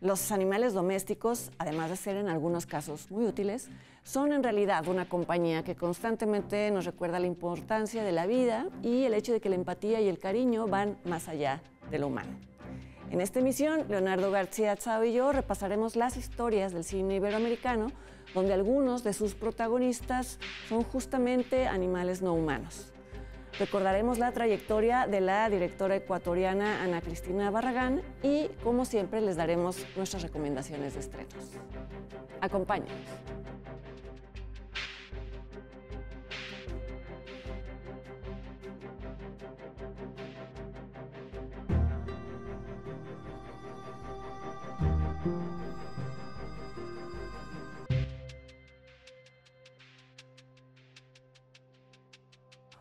Los animales domésticos, además de ser en algunos casos muy útiles, son en realidad una compañía que constantemente nos recuerda la importancia de la vida y el hecho de que la empatía y el cariño van más allá de lo humano. En esta emisión, Leonardo García Tsao y yo repasaremos las historias del cine iberoamericano, donde algunos de sus protagonistas son justamente animales no humanos. Recordaremos la trayectoria de la directora ecuatoriana Ana Cristina Barragán y, como siempre, les daremos nuestras recomendaciones de estrenos. Acompáñenos.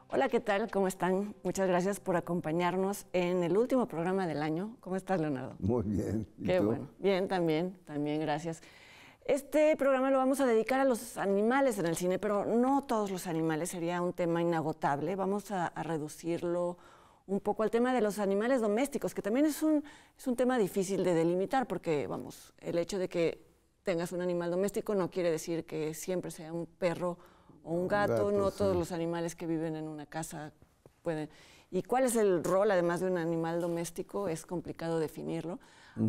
Hola, ¿qué tal? ¿Cómo están? Muchas gracias por acompañarnos en el último programa del año. ¿Cómo estás, Leonardo? Muy bien. ¿Y Qué tú? bueno. Bien, también, gracias. Este programa lo vamos a dedicar a los animales en el cine, pero no todos los animales, sería un tema inagotable. Vamos a reducirlo un poco al tema de los animales domésticos, que también es un tema difícil de delimitar, porque, vamos, el hecho de que tengas un animal doméstico no quiere decir que siempre sea un perro o un gato, no sí. todos los animales que viven en una casa pueden. ¿Y cuál es el rol, además de un animal doméstico? Es complicado definirlo.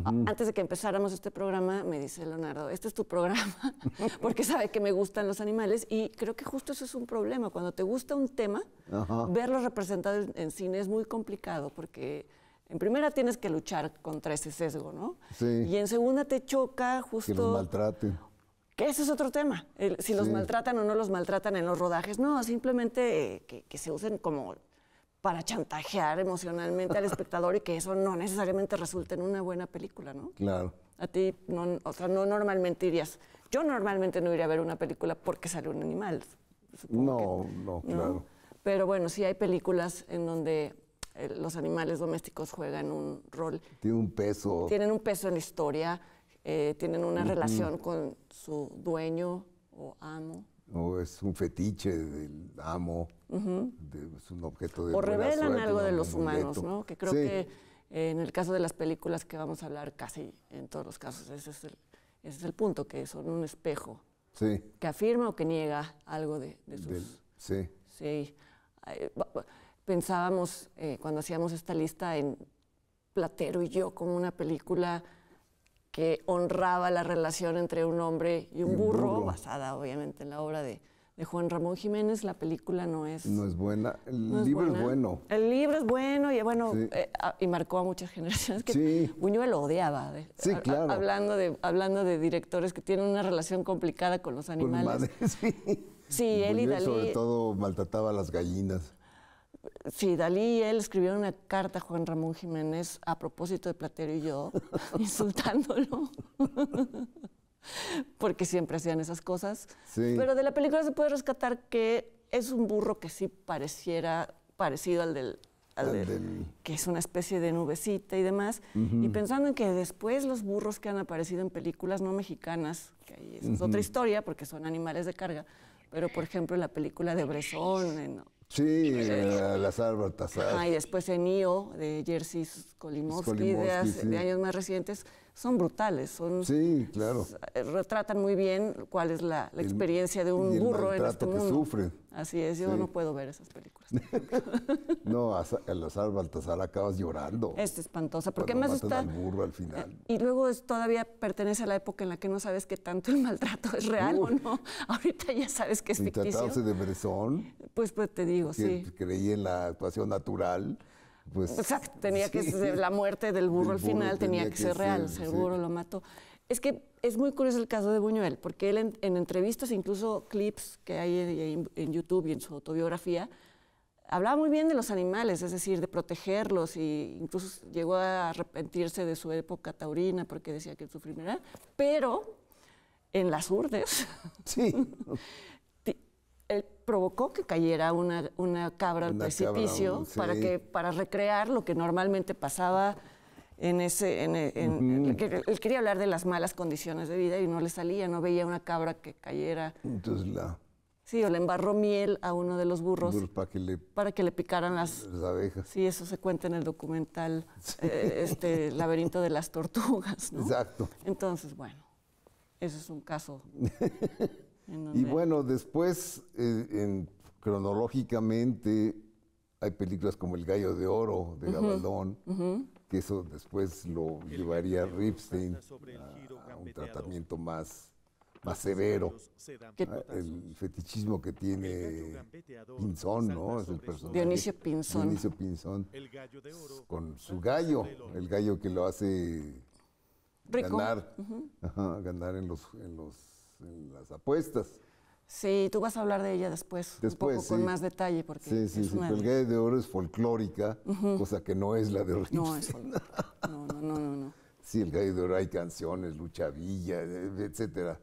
Antes de que empezáramos este programa, me dice Leonardo, este es tu programa, porque sabe que me gustan los animales, y creo que justo eso es un problema. Cuando te gusta un tema, verlo representado en cine es muy complicado, porque en primera tienes que luchar contra ese sesgo, ¿no? Sí. Y en segunda te choca justo... Que los maltraten. Que ese es otro tema, si los maltratan o no los maltratan en los rodajes. No, simplemente que se usen como para chantajear emocionalmente al espectador y que eso no necesariamente resulte en una buena película, ¿no? Claro. A ti, no, o sea, no normalmente irías... Yo normalmente no iría a ver una película porque sale un animal. No, claro. Pero bueno, sí hay películas en donde los animales domésticos juegan un rol. Tiene un peso. Tienen un peso en la historia. Tienen una relación con su dueño o amo. O es un fetiche del amo, es un objeto de o buena revelan suerte, algo de un los humanos, amuleto. ¿no? Que creo que en el caso de las películas que vamos a hablar, casi en todos los casos, ese es el punto, que son un espejo que afirma o que niega algo de sus... Sí. Pensábamos, cuando hacíamos esta lista, en Platero y yo como una película que honraba la relación entre un hombre y un burro, basada obviamente en la obra de Juan Ramón Jiménez. La película no es buena. El libro es bueno. El libro es bueno y bueno, y marcó a muchas generaciones. Que Buñuel lo odiaba. Claro. Hablando de directores que tienen una relación complicada con los animales. Sí, él y Dalí. Sobre todo maltrataba a las gallinas. Sí, Dalí y él escribieron una carta a Juan Ramón Jiménez a propósito de Platero y yo, insultándolo, porque siempre hacían esas cosas. Pero de la película se puede rescatar que es un burro que sí pareciera parecido al del que es una especie de nubecita y demás. Y pensando en que después los burros que han aparecido en películas no mexicanas, que ahí es otra historia porque son animales de carga, pero por ejemplo en la película de Bresson, Lazar Baltasar. Y después en IO, de Jerzy Skolimowski, de años más recientes, son brutales. Claro. Retratan muy bien cuál es la experiencia de un burro en este mundo. Que sufren. Así es, yo no puedo ver esas películas. No, a Lazar Baltasar acabas llorando. Es espantosa, porque además está... al burro al final. Y luego todavía pertenece a la época en la que no sabes qué tanto el maltrato es real o no. Ahorita ya sabes que es ficticio. Tratándose de Bresson. Pues te digo, que creí en la actuación natural. Pues, exacto, tenía que ser la muerte del burro al final, tenía que ser real, seguro lo mató. Es que es muy curioso el caso de Buñuel, porque él en entrevistas, incluso clips que hay en YouTube y en su autobiografía, hablaba muy bien de los animales, es decir, de protegerlos, y incluso llegó a arrepentirse de su época taurina porque decía que sufría, pero en las urdes él provocó que cayera una cabra al precipicio para recrear lo que normalmente pasaba en ese... Él quería hablar de las malas condiciones de vida y no le salía, no veía una cabra que cayera. Entonces Sí, o le embarró miel a uno de los burros para que le picaran las abejas. Sí, eso se cuenta en el documental Laberinto de las Tortugas, ¿no? Exacto. Entonces, bueno, ese es un caso. Y bueno, después, cronológicamente, hay películas como El Gallo de Oro, de Gabaldón, que eso después lo llevaría a Ripstein a un tratamiento más severo. El fetichismo que tiene Pinzón, ¿no? Es el personaje. Dionisio Pinzón. Dionisio Pinzón. Con su gallo, el gallo que lo hace rico. Ganar en las apuestas. Sí, tú vas a hablar de ella después un poco con más detalle. Porque sí, el Gallo de Oro es folclórica, cosa que no es la de Ripstein. No es folclórica. No. Sí, el Gallo de Oro hay canciones, Lucha Villa, etcétera.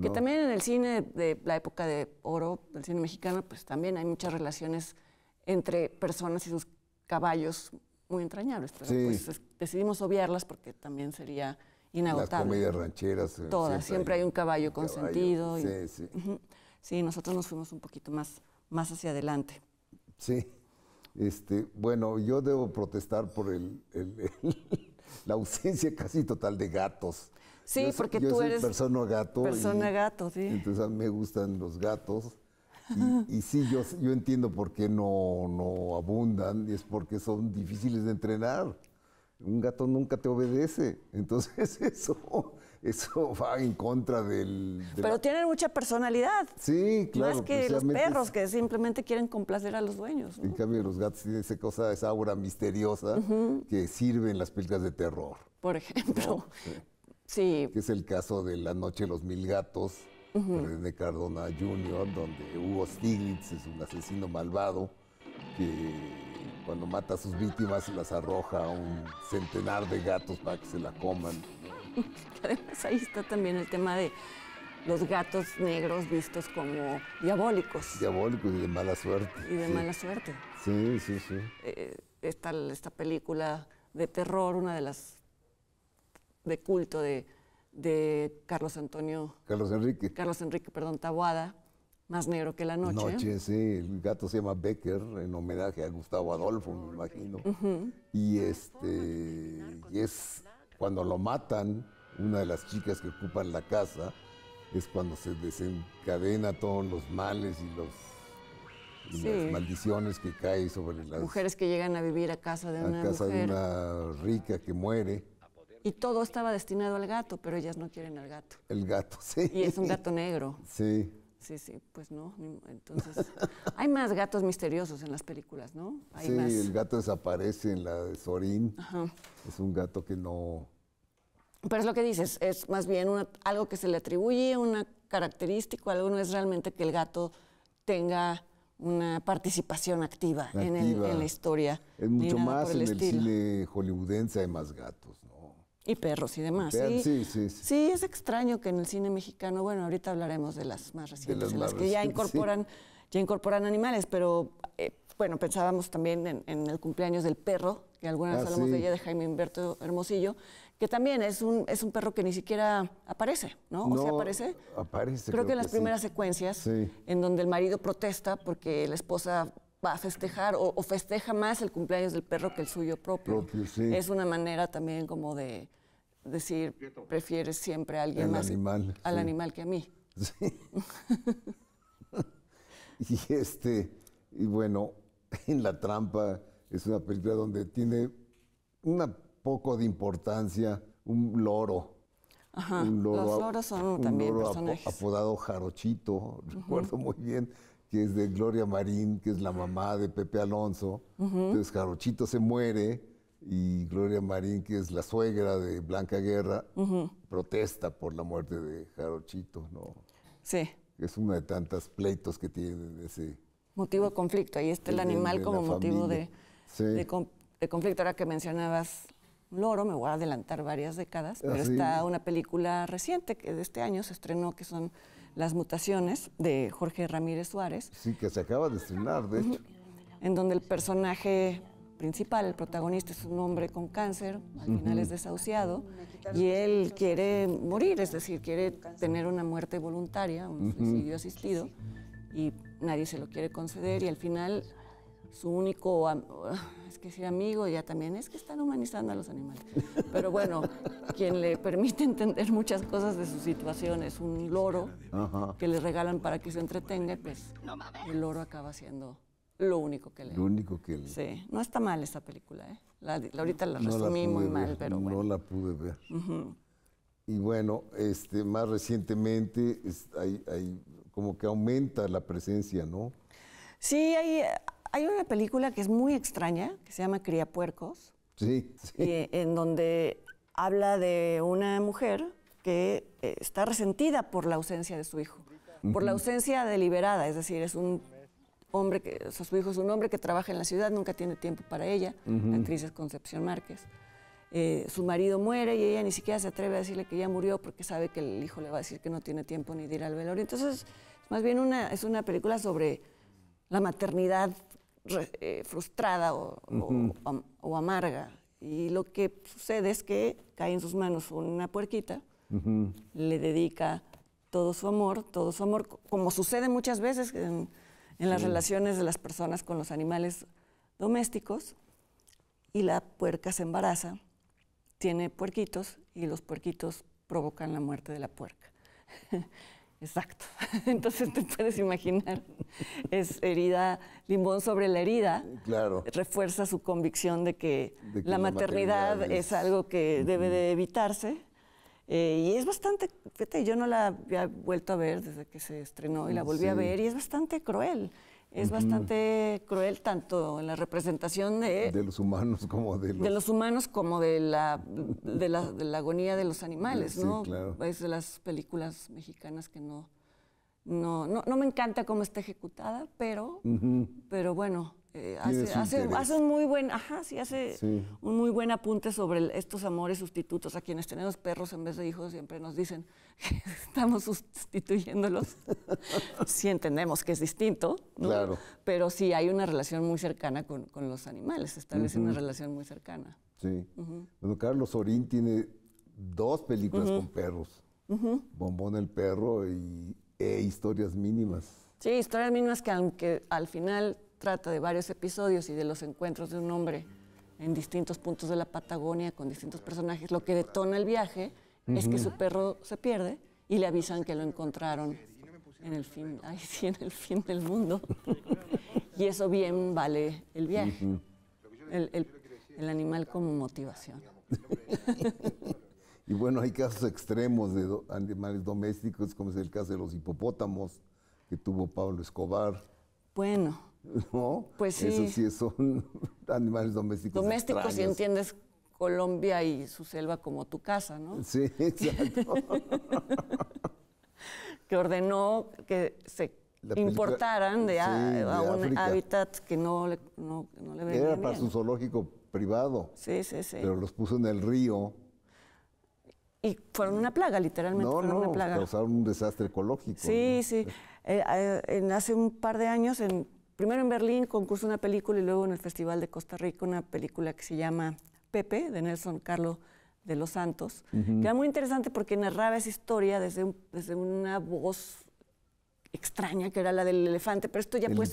Que también en el cine de la época de oro, del cine mexicano, pues también hay muchas relaciones entre personas y sus caballos muy entrañables. Pero pues decidimos obviarlas porque también sería inagotable. Las comedias rancheras. Todas, siempre hay un caballo consentido. Sí. Sí, nosotros nos fuimos un poquito más hacia adelante. Sí. Bueno, yo debo protestar por la ausencia casi total de gatos. Sí, porque tú eres persona gato. Persona gato, sí. Entonces a mí me gustan los gatos. Y sí, yo entiendo por qué no abundan, y es porque son difíciles de entrenar. Un gato nunca te obedece. Entonces eso va en contra Pero tienen mucha personalidad. Sí, claro. Más que los perros, que simplemente quieren complacer a los dueños, ¿no? En cambio, los gatos tienen esa aura misteriosa que sirve en las películas de terror. Por ejemplo. ¿No? Sí. Que es el caso de La Noche de los Mil Gatos, de René Cardona Jr., donde Hugo Stiglitz es un asesino malvado que cuando mata a sus víctimas las arroja a un centenar de gatos para que se la coman. Además, ahí está también el tema de los gatos negros vistos como diabólicos. Diabólicos y de mala suerte. Y de mala suerte. Sí. Esta película de terror, una de las de culto de Carlos Enrique, Taboada, Más negro que la noche. Sí, el gato se llama Becker, en homenaje a Gustavo Adolfo, me imagino. Y es cuando lo matan, una de las chicas que ocupan la casa, es cuando se desencadena todos los males y las maldiciones que caen sobre las mujeres que llegan a vivir a casa de una rica que muere. Y todo estaba destinado al gato, pero ellas no quieren al gato. El gato, sí. Y es un gato negro. Sí. Sí, pues no. Entonces, hay más gatos misteriosos en las películas, ¿no? Hay más. El gato desaparece en la de Sorín. Es un gato que no... Pero es lo que dices, es más bien algo que se le atribuye, una característica, algo no es realmente que el gato tenga una participación activa. En la historia. Es mucho más en el cine hollywoodense, hay más gatos, ¿no? Y perros y demás. Sí, es extraño que en el cine mexicano, bueno, ahorita hablaremos de las más recientes, en las que ya incorporan animales, pero bueno, pensábamos también en el cumpleaños del perro, que alguna vez hablamos de ella, de Jaime Humberto Hermosillo, que también es un perro que ni siquiera aparece, ¿no? ¿O sea, aparece? Aparece. Creo que en las primeras secuencias, en donde el marido protesta porque la esposa va a festejar o festeja más el cumpleaños del perro que el suyo propio. Es una manera también como de decir, prefieres siempre a alguien más al animal que a mí. Sí. Y bueno, en La Trampa es una película donde tiene un poco de importancia un loro. Los loros son también personajes. Apodado Jarochito, recuerdo muy bien, que es de Gloria Marín, que es la mamá de Pepe Alonso. Entonces Jarochito se muere y Gloria Marín, que es la suegra de Blanca Guerra, protesta por la muerte de Jarochito, ¿no? Sí. Es uno de tantos pleitos que tienen ese... Motivo de conflicto, ahí está el animal como motivo de conflicto. Ahora que mencionabas loro, me voy a adelantar varias décadas, pero está una película reciente que de este año se estrenó, que son Las Mutaciones, de Jorge Ramírez Suárez. Sí, que se acaba de estrenar, de hecho. En donde el personaje principal, el protagonista, es un hombre con cáncer, al final es desahuciado, y él quiere morir, es decir, quiere tener una muerte voluntaria, un suicidio asistido, y nadie se lo quiere conceder y al final su único, es que decir amigo ya también, es que están humanizando a los animales. Pero bueno, quien le permite entender muchas cosas de su situación es un loro que le regalan para que se entretenga, pues el loro acaba siendo lo único que le... Lo único que le... Sí, no está mal esta película, ¿eh? Ahorita la resumí muy mal, pero bueno. No la pude ver. Y bueno, más recientemente hay como que aumenta la presencia, ¿no? Sí, hay una película que es muy extraña, que se llama Criapuercos. Sí, sí. En donde habla de una mujer que está resentida por la ausencia de su hijo, por la ausencia deliberada, es decir, es un hombre o sea, su hijo es un hombre que trabaja en la ciudad, nunca tiene tiempo para ella, la actriz es Concepción Márquez. Su marido muere y ella ni siquiera se atreve a decirle que ya murió porque sabe que el hijo le va a decir que no tiene tiempo ni de ir al velorio. Entonces, más bien es una película sobre la maternidad frustrada o amarga. Y lo que sucede es que cae en sus manos una puerquita, le dedica todo su amor, como sucede muchas veces en las relaciones de las personas con los animales domésticos, y la puerca se embaraza, tiene puerquitos y los puerquitos provocan la muerte de la puerca. Exacto. Entonces te puedes imaginar, es herida, Limbón sobre la herida, claro. Refuerza su convicción de que la maternidad es algo que debe de evitarse. Y es bastante, fíjate, yo no la había vuelto a ver desde que se estrenó y la volví a ver y es bastante cruel. Es bastante cruel tanto en la representación de los humanos como de los humanos como de la agonía de los animales, ¿no? Sí, claro. Es de las películas mexicanas que no me encanta cómo está ejecutada, pero bueno, hace un muy buen, un muy buen apunte sobre estos amores sustitutos. A quienes tenemos perros en vez de hijos siempre nos dicen que estamos sustituyéndolos. Sí entendemos que es distinto, ¿no? Claro. Pero sí hay una relación muy cercana con los animales, se establece una relación muy cercana. Sí. Bueno, Carlos Orín tiene 2 películas con perros, Bombón el perro e Historias mínimas. Sí, Historias mínimas que aunque al final trata de varios episodios y de los encuentros de un hombre en distintos puntos de la Patagonia con distintos personajes, lo que detona el viaje es que su perro se pierde y le avisan que lo encontraron en el fin del mundo. Y eso bien vale el viaje, el animal como motivación. Y bueno, hay casos extremos de animales domésticos, como es el caso de los hipopótamos que tuvo Pablo Escobar. Bueno. ¿No? Pues sí. Esos sí son animales domésticos. Domésticos, extraños. si entiendes Colombia y su selva como tu casa, ¿no? Sí, exacto. Que ordenó que se importaran de un hábitat que no le venía bien. Era para su zoológico privado. Sí. Pero los puso en el río. Y fueron una plaga, literalmente. Una plaga. Causaron un desastre ecológico. Sí. Hace un par de años, primero en Berlín concursó una película y luego en el Festival de Costa Rica una película que se llama Pepe, de Nelson Carlos de los Santos, que era muy interesante porque narraba esa historia desde una voz extraña, que era la del elefante, pero esto ya puede...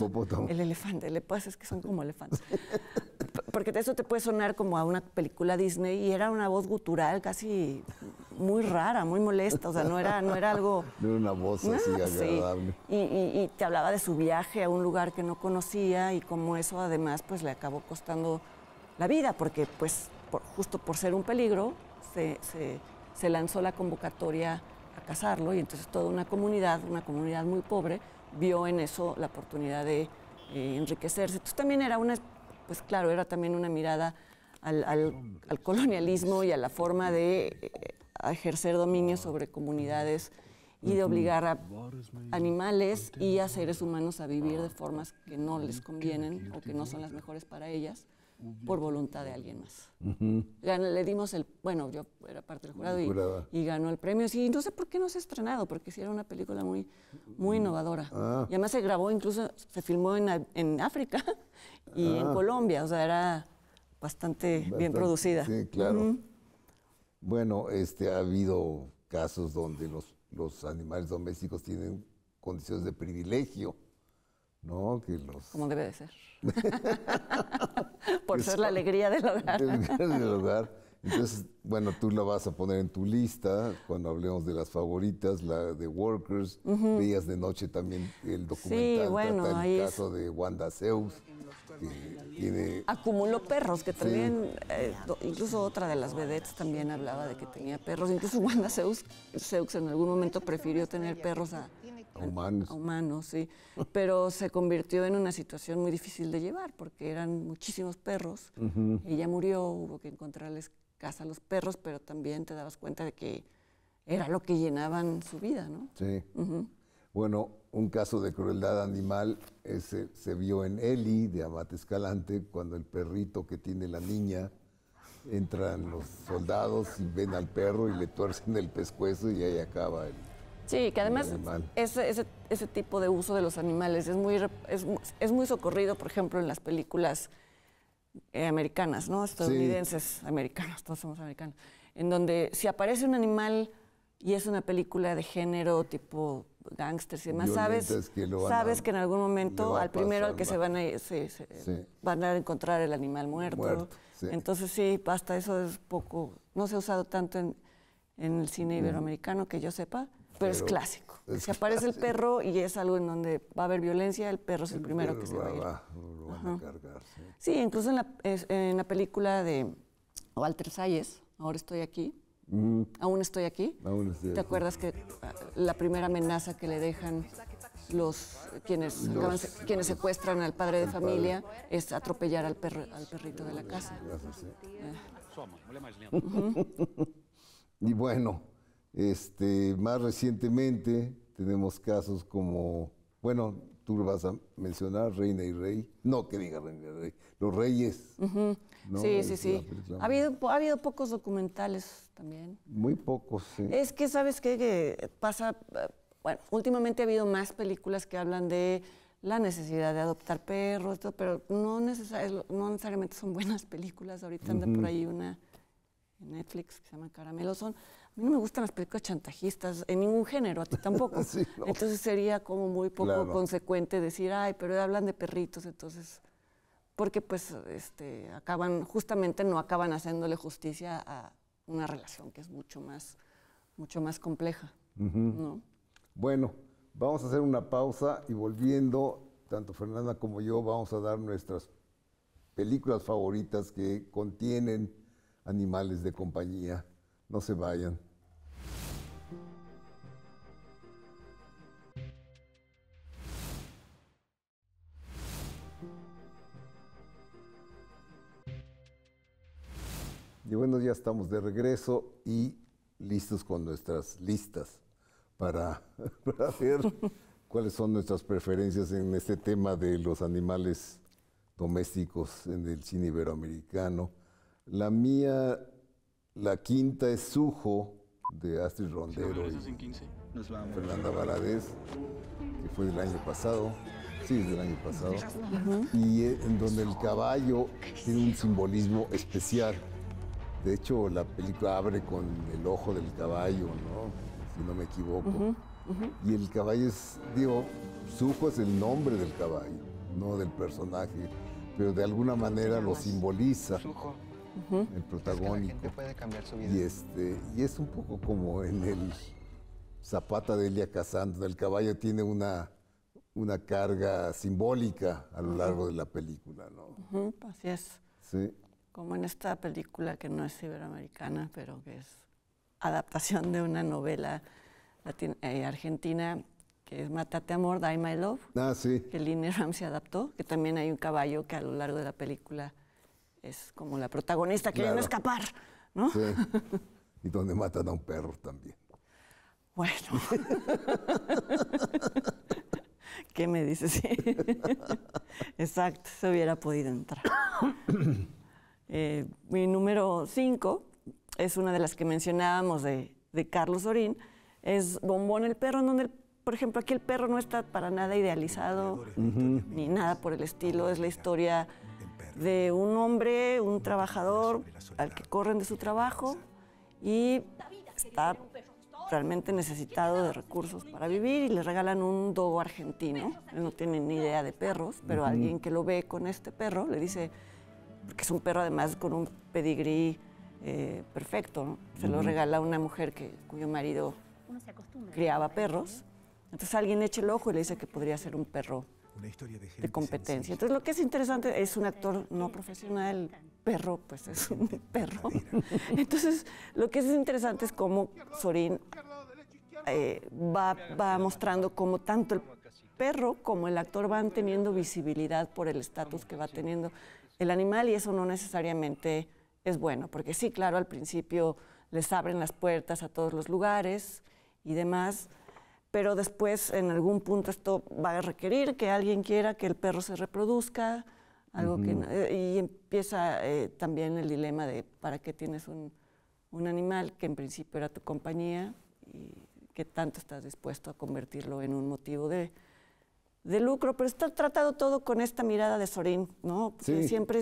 El elefante, es que son como elefantes. Porque eso te puede sonar como a una película Disney y era una voz gutural casi muy rara, muy molesta, o sea, no era algo... No era una voz así agradable. Sí. Y te hablaba de su viaje a un lugar que no conocía y cómo eso además pues le acabó costando la vida, porque pues justo por ser un peligro se lanzó la convocatoria a cazarlo y entonces toda una comunidad muy pobre, vio en eso la oportunidad de enriquecerse. Entonces también era era también una mirada al colonialismo y a la forma de ejercer dominio sobre comunidades y de obligar a animales y a seres humanos a vivir de formas que no les convienen o que no son las mejores para ellas por voluntad de alguien más. Le dimos yo era parte del jurado y ganó el premio. Sí, no sé por qué no se ha estrenado, porque sí era una película muy innovadora. Y además se grabó, incluso se filmó en África y en Colombia, o sea, era bastante bien producida. Sí, claro. Bueno, ha habido casos donde los animales domésticos tienen condiciones de privilegio. ¿no? Que los... Como debe de ser. Por ser la alegría del hogar. Del hogar. Entonces, bueno, tú la vas a poner en tu lista cuando hablemos de las favoritas, la de Workers. Veías de noche también el documental. Sí, bueno, trata ahí el caso de Wanda Zeus, que tiene... Acumuló perros, que también, incluso otra de las vedettes también hablaba de que tenía perros. Incluso Wanda Zeus en algún momento prefirió tener perros a humanos. A humanos, sí. Pero se convirtió en una situación muy difícil de llevar porque eran muchísimos perros. Ella murió, hubo que encontrarles casa a los perros, pero también te dabas cuenta de que era lo que llenaban su vida, ¿no? Sí. Bueno, un caso de crueldad animal se vio en Ellie, de Amat Escalante, cuando el perrito que tiene la niña, entran los soldados y ven al perro y le tuercen el pescuezo y ahí acaba el... Sí, que además ese tipo de uso de los animales es muy socorrido, por ejemplo, en las películas americanas, ¿no? Estadounidenses, sí. Americanos, todos somos americanos, en donde si aparece un animal y es una película de género tipo gángsters y demás, sabes que en algún momento al primero al que se van van a encontrar el animal muerto. Sí. Entonces sí, basta, eso es poco, no se ha usado tanto en el cine iberoamericano que yo sepa, pero es clásico. Si aparece el perro y es algo en donde va a haber violencia, el perro es el primero que se va a ir. Lo van a cargar, sí. Sí, incluso en la película de Walter Salles, Ahora estoy aquí, Aún estoy aquí. ¿Te acuerdas que la primera amenaza que le dejan quienes secuestran al padre de familia es atropellar al perrito de la casa? Y bueno, más recientemente tenemos casos como, bueno, tú lo vas a mencionar, Reina y Rey. No, que diga Reina y Rey. Los Reyes. ¿No? Sí. Ha habido pocos documentales también. Muy pocos, sí. Es que, ¿sabes qué? Que pasa, bueno, últimamente ha habido más películas que hablan de la necesidad de adoptar perros, pero no necesariamente son buenas películas. Ahorita anda por ahí una en Netflix que se llama Caramelo. A mí no me gustan las películas chantajistas en ningún género, a ti tampoco. Sí, no. Entonces sería como muy poco consecuente decir, ay, pero hablan de perritos, entonces... Porque pues justamente no acaban haciéndole justicia a una relación que es mucho más compleja, ¿no? Bueno, vamos a hacer una pausa y volviendo, tanto Fernanda como yo vamos a dar nuestras películas favoritas que contienen animales de compañía. No se vayan. Y bueno, ya estamos de regreso y listos con nuestras listas para ver cuáles son nuestras preferencias en este tema de los animales domésticos en el cine iberoamericano. La mía, la quinta es Sujo, de Astrid Rondero y Fernanda Valadez, que fue del año pasado. Sí, del año pasado. Y en donde el caballo tiene un simbolismo especial. De hecho, la película abre con el ojo del caballo, ¿no? Si no me equivoco. Y el caballo Sujo es el nombre del caballo, no del personaje, pero de alguna manera lo simboliza el protagónico. Puede cambiar su vida. Y es un poco como en el Zapata de Elia Kazan, el caballo tiene una carga simbólica a lo largo de la película, ¿no? Así es. Sí. Como en esta película que no es iberoamericana, pero que es adaptación de una novela argentina, que es Mátate Amor, Die My Love, sí. que Lynne Ramsey adaptó, que también hay un caballo que a lo largo de la película es como la protagonista queriendo escapar, ¿no? Sí, y donde matan a un perro también. Bueno. ¿Qué me dices? Sí. Exacto, se hubiera podido entrar. Mi número 5 es una de las que mencionábamos de Carlos Orín, es Bombón el perro, en donde, por ejemplo, aquí el perro no está para nada idealizado, ni nada por el estilo. Es la historia de un hombre, un trabajador, al que corren de su trabajo y está realmente necesitado de recursos para vivir y le regalan un dogo argentino. Él no tiene ni idea de perros, pero alguien que lo ve con este perro le dice, porque es un perro además con un pedigrí perfecto, ¿no? Se lo regala a una mujer cuyo marido criaba perros. Entonces alguien echa el ojo y le dice que podría ser un perro de competencia. Entonces lo que es interesante es un actor no profesional, perro, pues es un perro. Entonces lo que es interesante es cómo Sorín va mostrando cómo tanto el perro como el actor van teniendo visibilidad por el estatus que va teniendo el animal, y eso no necesariamente es bueno, porque sí, claro, al principio les abren las puertas a todos los lugares y demás, pero después en algún punto esto va a requerir que alguien quiera que el perro se reproduzca, algo y empieza también el dilema de para qué tienes un animal que en principio era tu compañía y qué tanto estás dispuesto a convertirlo en un motivo de lucro, pero está tratado todo con esta mirada de Sorín, ¿no? Porque siempre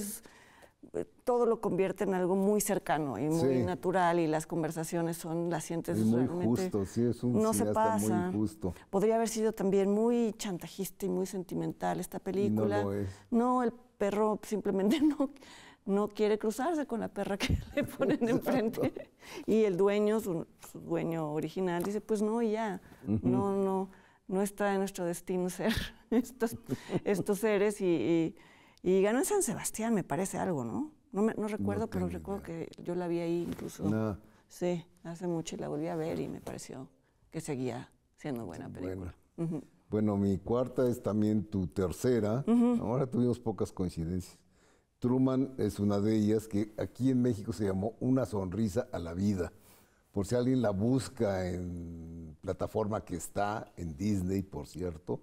todo lo convierte en algo muy cercano y muy natural, y las conversaciones las sientes muy realmente, justo, sí, es un no se pasa. muy justo. Podría haber sido también muy chantajista y muy sentimental esta película. No lo es. No, el perro simplemente no quiere cruzarse con la perra que le ponen enfrente, y el dueño, su dueño original, dice, pues no, y ya, no está en nuestro destino ser estos seres, y ganó en San Sebastián, me parece algo, ¿no? No recuerdo, pero recuerdo que yo la vi ahí incluso. No. Sí, hace mucho, y la volví a ver y me pareció que seguía siendo buena película. Bueno, mi cuarta es también tu tercera. Ahora tuvimos pocas coincidencias. Truman es una de ellas, que aquí en México se llamó Una sonrisa a la vida. Por si alguien la busca en plataforma que está en Disney, por cierto,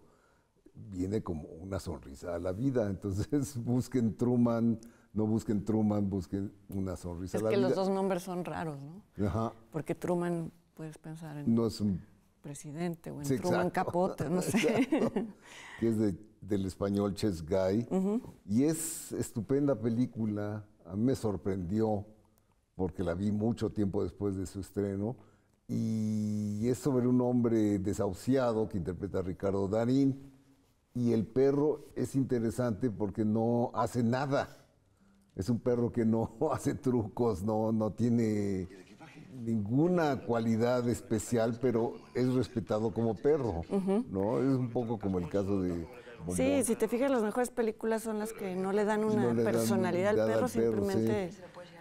viene como Una sonrisa a la vida. Entonces busquen Truman, no busquen Truman, busquen Una sonrisa a la vida. Es que los dos nombres son raros, ¿no? Ajá. Porque Truman, puedes pensar en no es un presidente o en Truman Capote, no sé. Que es del español Chess Guy. Y es estupenda película. A mí me sorprendió porque la vi mucho tiempo después de su estreno. Y es sobre un hombre desahuciado que interpreta a Ricardo Darín. Y el perro es interesante porque no hace nada. Es un perro que no hace trucos, no tiene ninguna cualidad especial, pero es respetado como perro, ¿no? Es un poco como el caso de Bombón. Sí, si te fijas, las mejores películas son las que no le dan una personalidad al perro, simplemente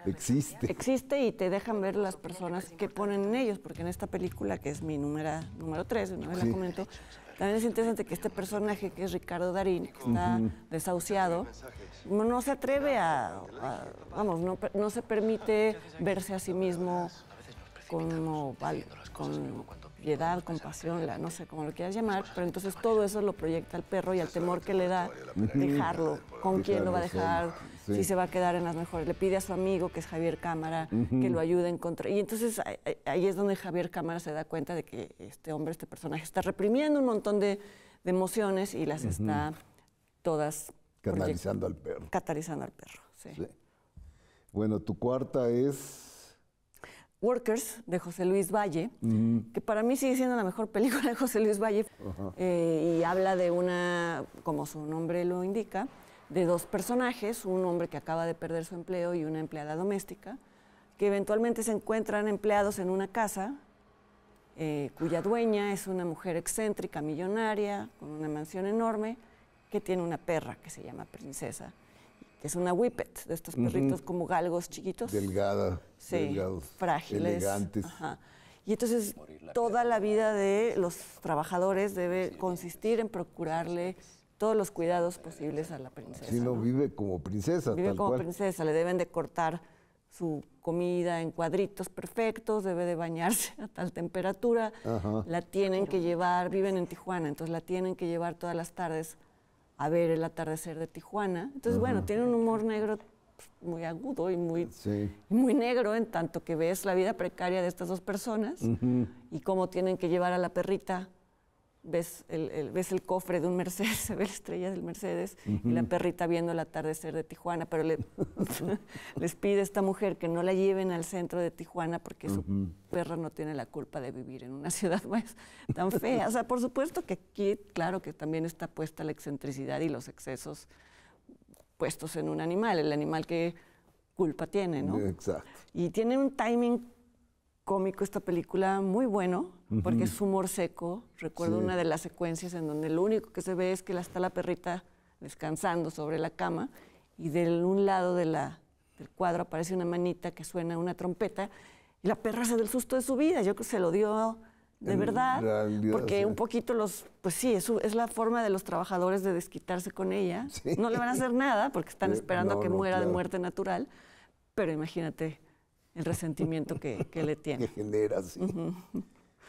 existe y te dejan ver las personas que ponen en ellos, porque en esta película, que es mi número 3, una vez la comento, también es interesante que este personaje, que es Ricardo Darín, que está desahuciado, no se atreve no se permite verse a sí mismo con piedad, compasión, no sé cómo lo quieras llamar, pero entonces todo eso lo proyecta al perro, y al temor que le da dejarlo, con quién lo va a dejar, si se va a quedar en las mejores. Le pide a su amigo, que es Javier Cámara, que lo ayude a encontrar. Y entonces ahí es donde Javier Cámara se da cuenta de que este personaje, está reprimiendo un montón de emociones y las está todas canalizando al perro. Catalizando al perro, sí. Bueno, tu cuarta es Workers, de José Luis Valle, que para mí sigue siendo la mejor película de José Luis Valle, y habla de como su nombre lo indica, de dos personajes, un hombre que acaba de perder su empleo y una empleada doméstica, que eventualmente se encuentran empleados en una casa cuya dueña es una mujer excéntrica, millonaria, con una mansión enorme, que tiene una perra que se llama Princesa, que es una whippet, de estos perritos como galgos chiquitos. Delgados, frágiles. Elegantes. Y entonces toda la vida de los trabajadores debe consistir en procurarle todos los cuidados posibles a la princesa. Sí, no, vive como princesa, vive tal como cual. princesa, le deben de cortar su comida en cuadritos perfectos, debe de bañarse a tal temperatura, la tienen que llevar, viven en Tijuana, entonces la tienen que llevar todas las tardes a ver el atardecer de Tijuana. Entonces, bueno, tiene un humor negro muy agudo y muy negro, en tanto que ves la vida precaria de estas dos personas y cómo tienen que llevar a la perrita ves el cofre de un Mercedes, se ve la estrella del Mercedes y la perrita viendo el atardecer de Tijuana, pero les pide a esta mujer que no la lleven al centro de Tijuana porque su perra no tiene la culpa de vivir en una ciudad más tan fea. O sea, por supuesto que aquí, claro que también está puesta la excentricidad y los excesos puestos en un animal, el animal que culpa tiene, ¿no? Exacto. Y tiene un timing cómico esta película muy bueno, porque es humor seco. Recuerdo una de las secuencias en donde lo único que se ve es que está la perrita descansando sobre la cama y de un lado del cuadro aparece una manita que suena una trompeta y la perra se da el susto de su vida. Yo creo que se lo dio de verdad, realidad, porque un poquito pues sí, es la forma de los trabajadores de desquitarse con ella. Sí. No le van a hacer nada porque están esperando a que muera de muerte natural, pero imagínate el resentimiento que le tiene. Que genera, sí.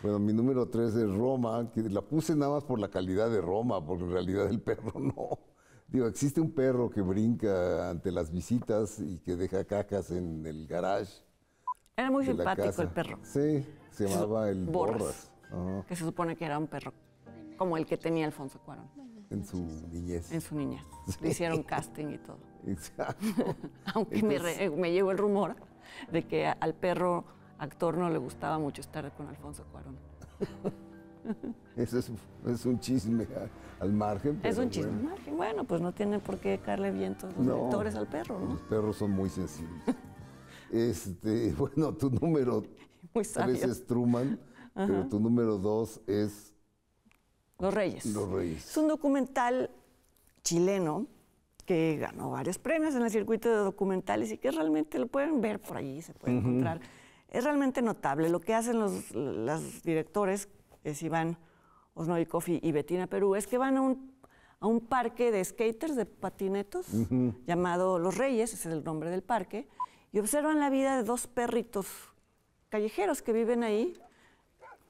Bueno, mi número 3 es Roma, que la puse nada más por la calidad de Roma, porque en realidad el perro no. Digo, existe un perro que brinca ante las visitas y que deja cacas en el garage. Era muy simpático el perro. Sí, se llamaba el Borras. Que se supone que era un perro como el que tenía Alfonso Cuarón. En su niñez. En su niñez. Sí. Le hicieron casting y todo. Exacto. Aunque entonces, me llegó el rumor de que al perro actor no le gustaba mucho estar con Alfonso Cuarón. Eso es un chisme al margen. Es un chisme al margen. Bueno, pues no tienen por qué caerle bien todos los directores al perro, ¿no? Los perros son muy sensibles. Bueno, tu número 3 es Truman, pero tu número 2 es... Los Reyes. Los Reyes. Es un documental chileno que ganó varios premios en el circuito de documentales y que realmente lo pueden ver por ahí, se puede encontrar. Es realmente notable. Lo que hacen los directores, es Iván Osnovikov y Bettina Perú, es que van a un parque de skaters, de patinetos, llamado Los Reyes, ese es el nombre del parque, y observan la vida de dos perritos callejeros que viven ahí,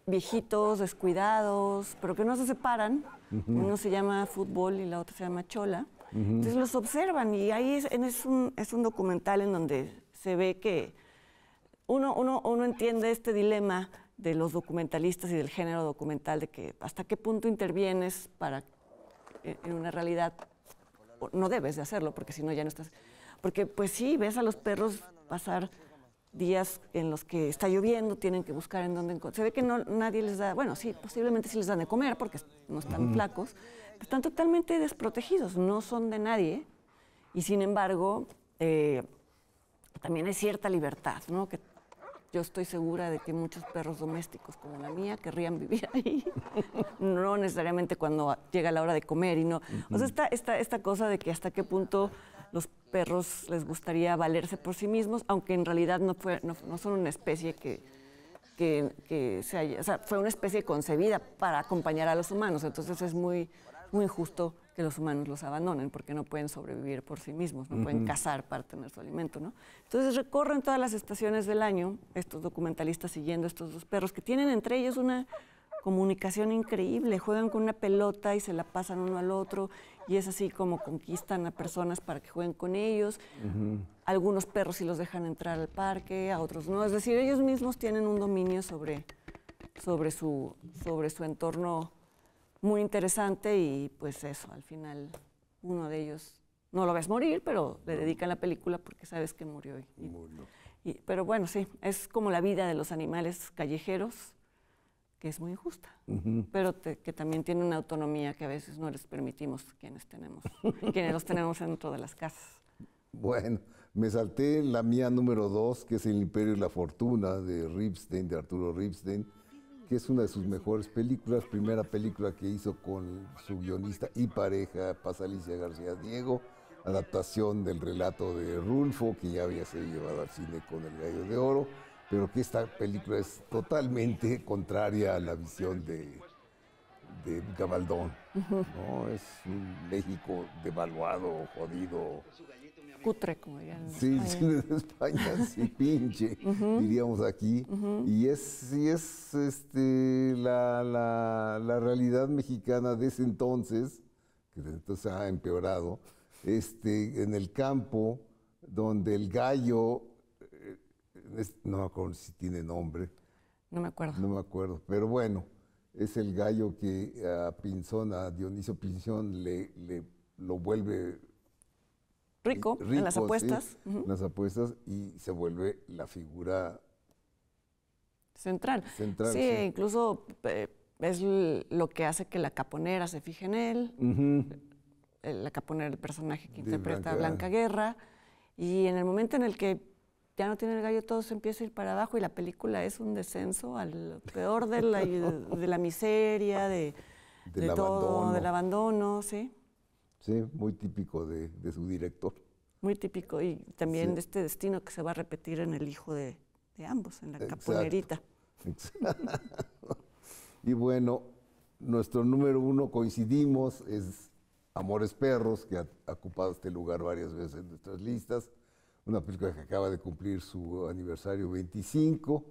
viejitos, descuidados, pero que no se separan. Uno se llama Fútbol y la otra se llama Chola. Entonces los observan y ahí es un documental en donde se ve que uno entiende este dilema de los documentalistas y del género documental, de que hasta qué punto intervienes en una realidad. No debes de hacerlo, porque si no ya no estás... Porque pues sí, ves a los perros pasar días en los que está lloviendo, tienen que buscar en dónde encontrar. Se ve que nadie les da, bueno, sí, posiblemente sí les dan de comer porque no están flacos, pero están totalmente desprotegidos, no son de nadie. Y sin embargo, también hay cierta libertad, ¿no? Que yo estoy segura de que muchos perros domésticos como la mía querrían vivir ahí, no necesariamente cuando llega la hora de comer y no. O sea, esta cosa de que hasta qué punto los perros les gustaría valerse por sí mismos, aunque en realidad no son una especie que se haya, o sea, fue una especie concebida para acompañar a los humanos. Entonces es muy, muy injusto que los humanos los abandonen, porque no pueden sobrevivir por sí mismos, no pueden cazar para tener su alimento, ¿no? Entonces recorren todas las estaciones del año estos documentalistas siguiendo estos dos perros que tienen entre ellos una comunicación increíble, juegan con una pelota y se la pasan uno al otro y es así como conquistan a personas para que jueguen con ellos. Algunos perros sí los dejan entrar al parque, a otros no. Es decir, ellos mismos tienen un dominio sobre su entorno muy interesante y pues eso, al final uno de ellos no lo ves morir, pero le dedican la película porque sabes que murió. Pero bueno, sí, es como la vida de los animales callejeros, que es muy injusta, pero que también tiene una autonomía que a veces no les permitimos quienes los tenemos dentro de las casas. Bueno, me salté la mía número 2, que es El Imperio y la Fortuna, de Ripstein, de Arturo Ripstein, que es una de sus mejores películas, primera película que hizo con su guionista y pareja, Paz Alicia García Diego, adaptación del relato de Rulfo, que ya había sido llevado al cine con El Gallo de Oro, pero que esta película es totalmente contraria a la visión de Gabaldón, ¿no? Es un México devaluado, jodido. Cutre, como dirían en España. Sí, en España, sí, pinche, diríamos aquí. Y es la realidad mexicana de ese entonces, que entonces ha empeorado, en el campo, donde el gallo... no me acuerdo si tiene nombre. No me acuerdo. No me acuerdo, pero bueno, es el gallo que a Pinzón, a Dionisio Pinzón, lo vuelve Rico, en las apuestas. Sí, en las apuestas, y se vuelve la figura central. central. Sí, incluso es lo que hace que la Caponera se fije en él. La Caponera, el personaje que interpreta a Blanca Guerra. Y en el momento en el que ya no tiene el gallo, todo se empieza a ir para abajo y la película es un descenso al peor de la miseria, de todo, del abandono, ¿sí? Sí, muy típico de su director. Muy típico, y también de este destino que se va a repetir en el hijo de ambos, en la Caponerita. Exacto. Y bueno, nuestro número 1, coincidimos, es Amores Perros, que ha ocupado este lugar varias veces en nuestras listas. Una película que acaba de cumplir su aniversario 25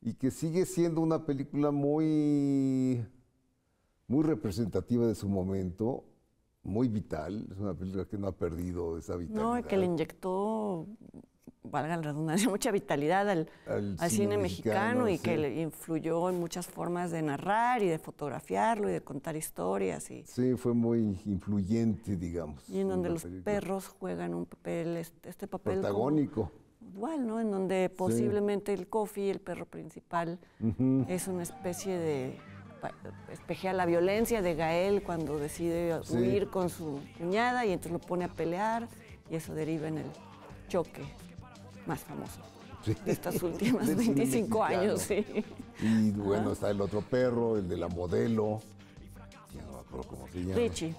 y que sigue siendo una película muy representativa de su momento, muy vital. Es una película que no ha perdido esa vitalidad. No, que le inyectó, valga la redundancia, mucha vitalidad al cine mexicano y que le influyó en muchas formas de narrar y de fotografiarlo y de contar historias. Sí, fue muy influyente, digamos. Y en donde los perros juegan un papel, este papel protagónico. Igual, ¿no? En donde posiblemente el Coffee, el perro principal, es una especie de... espejea la violencia de Gael cuando decide huir con su cuñada y entonces lo pone a pelear y eso deriva en el choque más famoso de estas últimas 25 años. Sí. Y bueno, está el otro perro, el de la modelo, no me acuerdo cómo se llama. Richie,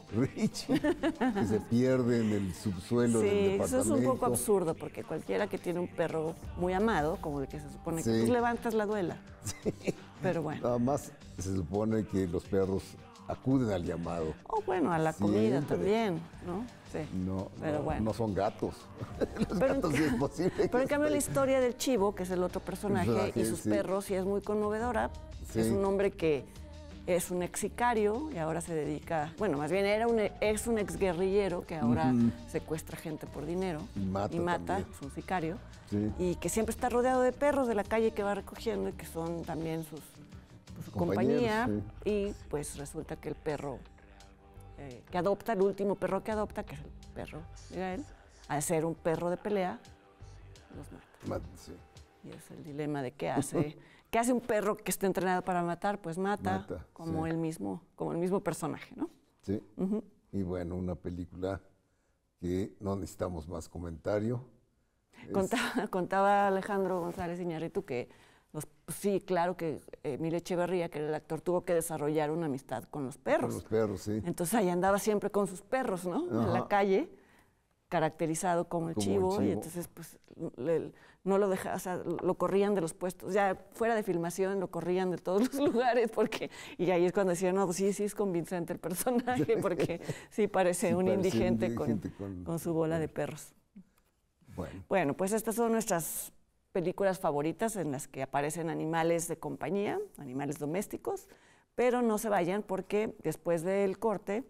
que se pierde en el subsuelo del departamento. Sí, eso es un poco absurdo porque cualquiera que tiene un perro muy amado, como el que se supone que tú levantas la duela. Sí. Pero bueno. Nada más se supone que los perros acuden al llamado. O bueno, a la comida también, ¿no? Sí. Pero bueno. No son gatos. Los gatos sí es posible. Pero en cambio la historia del Chivo, que es el otro personaje, y sus perros, sí es muy conmovedora. Es un hombre que es un ex sicario y ahora se dedica, bueno, más bien es un ex guerrillero que ahora secuestra gente por dinero y mata, es un sicario, y que siempre está rodeado de perros de la calle que va recogiendo y que son también su compañía, y pues resulta que el perro que adopta, el último perro que adopta, que es el perro de Gael, al ser un perro de pelea, los mata. Y es el dilema de qué hace. ¿Qué hace un perro que está entrenado para matar? Pues mata como el mismo personaje, ¿no? Sí. Y bueno, una película que no necesitamos más comentario. Contaba Alejandro González Iñárritu que sí, claro que Emilio Echeverría, que era el actor, tuvo que desarrollar una amistad con los perros. Con los perros, sí. Entonces ahí andaba siempre con sus perros, ¿no? En la calle, caracterizado como el chivo, y entonces pues no lo dejaba, o sea, lo corrían de los puestos, ya fuera de filmación lo corrían de todos los lugares, y ahí es cuando decían, no, pues sí es convincente el personaje, porque sí parece un indigente con su bola de perros. Bueno, pues estas son nuestras películas favoritas en las que aparecen animales de compañía, animales domésticos, pero no se vayan porque después del corte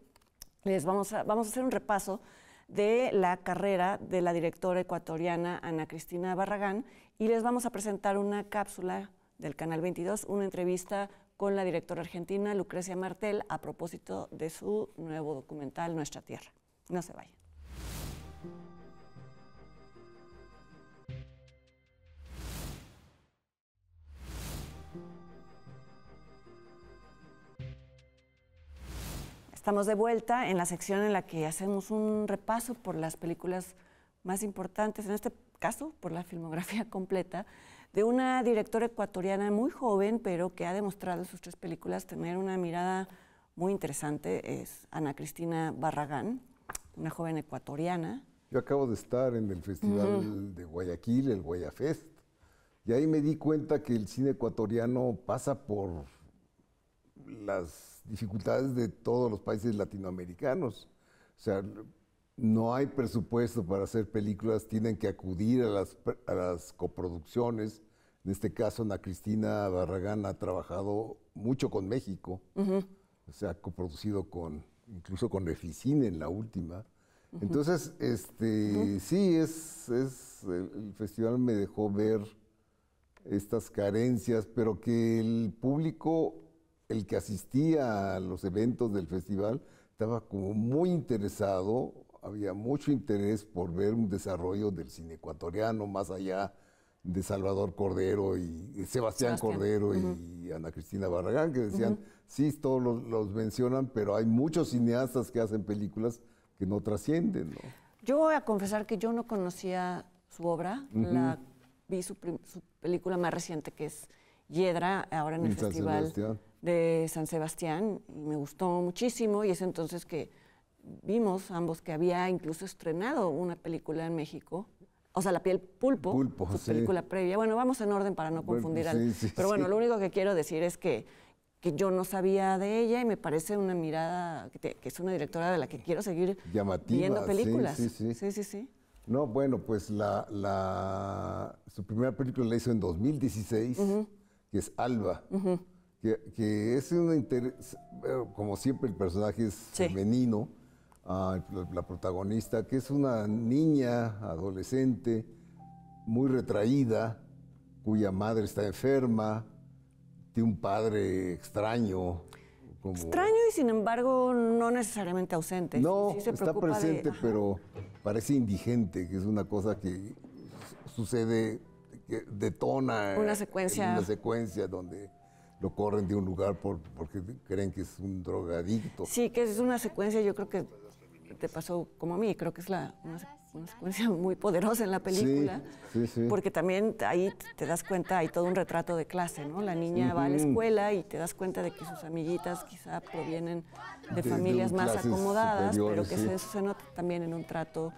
vamos a hacer un repaso de la carrera de la directora ecuatoriana Ana Cristina Barragán y les vamos a presentar una cápsula del Canal 22, una entrevista con la directora argentina Lucrecia Martel a propósito de su nuevo documental Nuestra Tierra. No se vayan. Estamos de vuelta en la sección en la que hacemos un repaso por las películas más importantes, en este caso por la filmografía completa, de una directora ecuatoriana muy joven, pero que ha demostrado en sus 3 películas tener una mirada muy interesante. Es Ana Cristina Barragán, una joven ecuatoriana. Yo acabo de estar en el Festival de Guayaquil, el Guayafest, y ahí me di cuenta que el cine ecuatoriano pasa por las dificultades de todos los países latinoamericanos. O sea, no hay presupuesto para hacer películas, tienen que acudir a las coproducciones. En este caso, Ana Cristina Barragán ha trabajado mucho con México. Se ha coproducido incluso con Reficine en la última. Entonces, sí, el festival me dejó ver estas carencias, pero que el público el que asistía a los eventos del festival estaba como muy interesado, había mucho interés por ver un desarrollo del cine ecuatoriano más allá de Salvador Cordero y Sebastián Cordero y Ana Cristina Barragán, que decían, sí, todos los mencionan, pero hay muchos cineastas que hacen películas que no trascienden, ¿no? Yo voy a confesar que yo no conocía su obra, vi su película más reciente, que es Hiedra, ahora en el Festival de San Sebastián, y me gustó muchísimo, y es entonces que vimos ambos que había incluso estrenado una película en México, o sea, La piel pulpo, su película previa. Bueno, vamos en orden para no confundir. Pero bueno, lo único que quiero decir es que yo no sabía de ella y me parece una mirada, que es una directora de la que quiero seguir viendo películas. Sí. No, bueno, pues su primera película la hizo en 2016, que es Alba, que es como siempre el personaje es femenino, la protagonista, que es una niña, adolescente, muy retraída, cuya madre está enferma, tiene un padre extraño. Extraño y sin embargo no necesariamente ausente. No, sí está presente, pero parece indigente, que es una cosa que sucede, que detona una secuencia donde lo corren de un lugar porque creen que es un drogadicto. Sí, que es una secuencia, yo creo que te pasó como a mí, creo que es una secuencia muy poderosa en la película, porque también ahí te das cuenta, hay todo un retrato de clase, ¿no? La niña va a la escuela y te das cuenta de que sus amiguitas quizá provienen de familias más acomodadas, pero que eso se nota también en un trato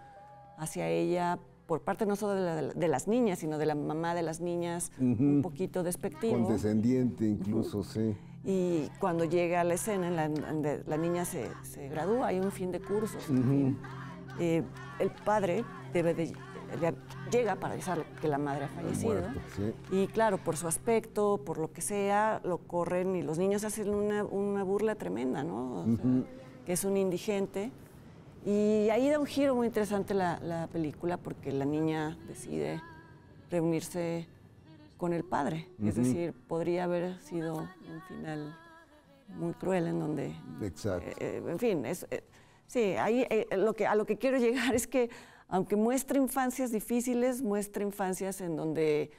hacia ella, por parte no solo de las niñas, sino de la mamá de las niñas, un poquito despectivo. Condescendiente incluso, sí. Y cuando llega a la escena donde la niña se gradúa, hay un fin de cursos. El padre llega para avisar que la madre ha fallecido. Y claro, por su aspecto, por lo que sea, lo corren y los niños hacen una burla tremenda, ¿no? O sea, que es un indigente. Y ahí da un giro muy interesante la película, porque la niña decide reunirse con el padre. Es decir, podría haber sido un final muy cruel en donde... Exacto. En fin, sí, ahí, a lo que quiero llegar es que, aunque muestra infancias difíciles, muestra infancias en donde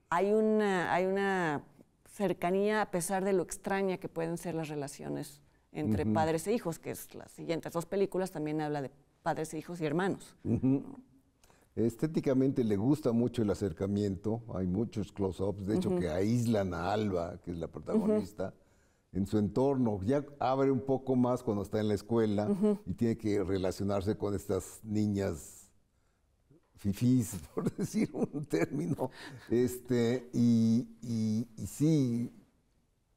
hay una cercanía, a pesar de lo extraña que pueden ser las relaciones entre padres e hijos, que es las siguientes dos películas, también habla de padres e hijos y hermanos. Estéticamente le gusta mucho el acercamiento, hay muchos close-ups, de hecho que aíslan a Alba, que es la protagonista, en su entorno. Ya abre un poco más cuando está en la escuela y tiene que relacionarse con estas niñas fifís, por decir un término. Y sí,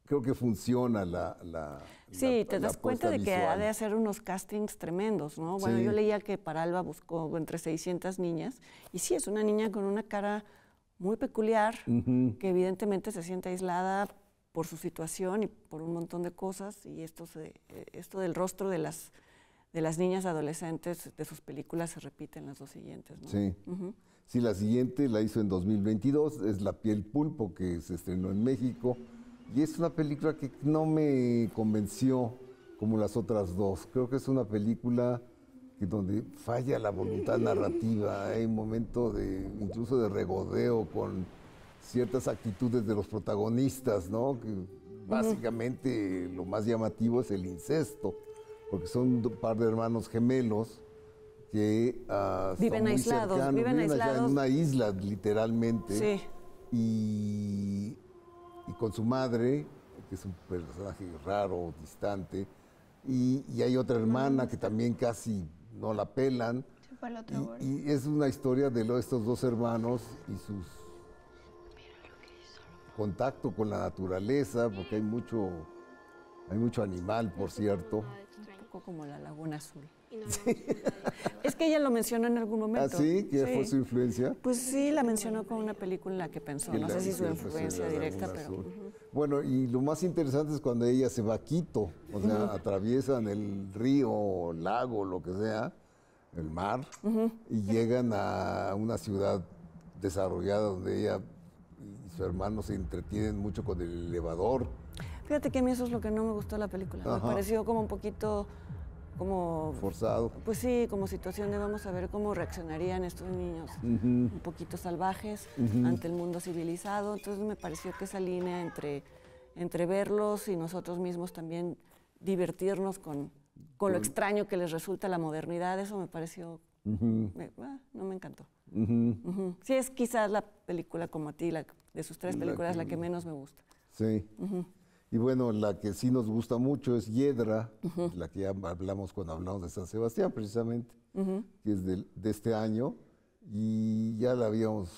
creo que funciona Sí, te das cuenta de que ha de hacer unos castings tremendos, ¿no? Bueno, yo leía que para Alba buscó entre 600 niñas, y sí, es una niña con una cara muy peculiar, que evidentemente se siente aislada por su situación y por un montón de cosas, y esto del rostro de las niñas adolescentes de sus películas se repite en las dos siguientes, ¿no? Sí. Sí, la siguiente la hizo en 2022, es La piel pulpo, que se estrenó en México. Y es una película que no me convenció como las otras dos. Creo que es una película donde falla la voluntad narrativa. Hay un momento incluso de regodeo con ciertas actitudes de los protagonistas, ¿no? Que básicamente lo más llamativo es el incesto, porque son un par de hermanos gemelos que viven aislados, viven aislados en una isla, literalmente. Sí. Y con su madre, que es un personaje raro, distante, y hay otra hermana que también casi no la pelan. Y es una historia de estos dos hermanos y sus contacto con la naturaleza, porque hay mucho animal, por cierto. Un poco como La Laguna Azul. Sí. Es que ella lo mencionó en algún momento. ¿Ah, sí? ¿Qué fue su influencia? Pues sí, la mencionó con una película en la que pensó. No sé si su influencia directa, pero... Bueno, y lo más interesante es cuando ella se va a Quito, o sea, atraviesan el río, lago, lo que sea, el mar, y llegan a una ciudad desarrollada donde ella y su hermano se entretienen mucho con el elevador. Fíjate que a mí eso es lo que no me gustó de la película. Ajá. Me pareció como un poquito, como... Forzado. Pues sí, como situación de vamos a ver cómo reaccionarían estos niños un poquito salvajes ante el mundo civilizado. Entonces me pareció que esa línea entre verlos y nosotros mismos también divertirnos con lo extraño que les resulta la modernidad, eso me pareció, no me encantó. Sí, es quizás la película como a ti, de sus tres películas, la que menos me gusta. Sí. Y bueno, la que sí nos gusta mucho es Hiedra, la que ya hablamos cuando hablamos de San Sebastián, precisamente, que es de este año, y ya la habíamos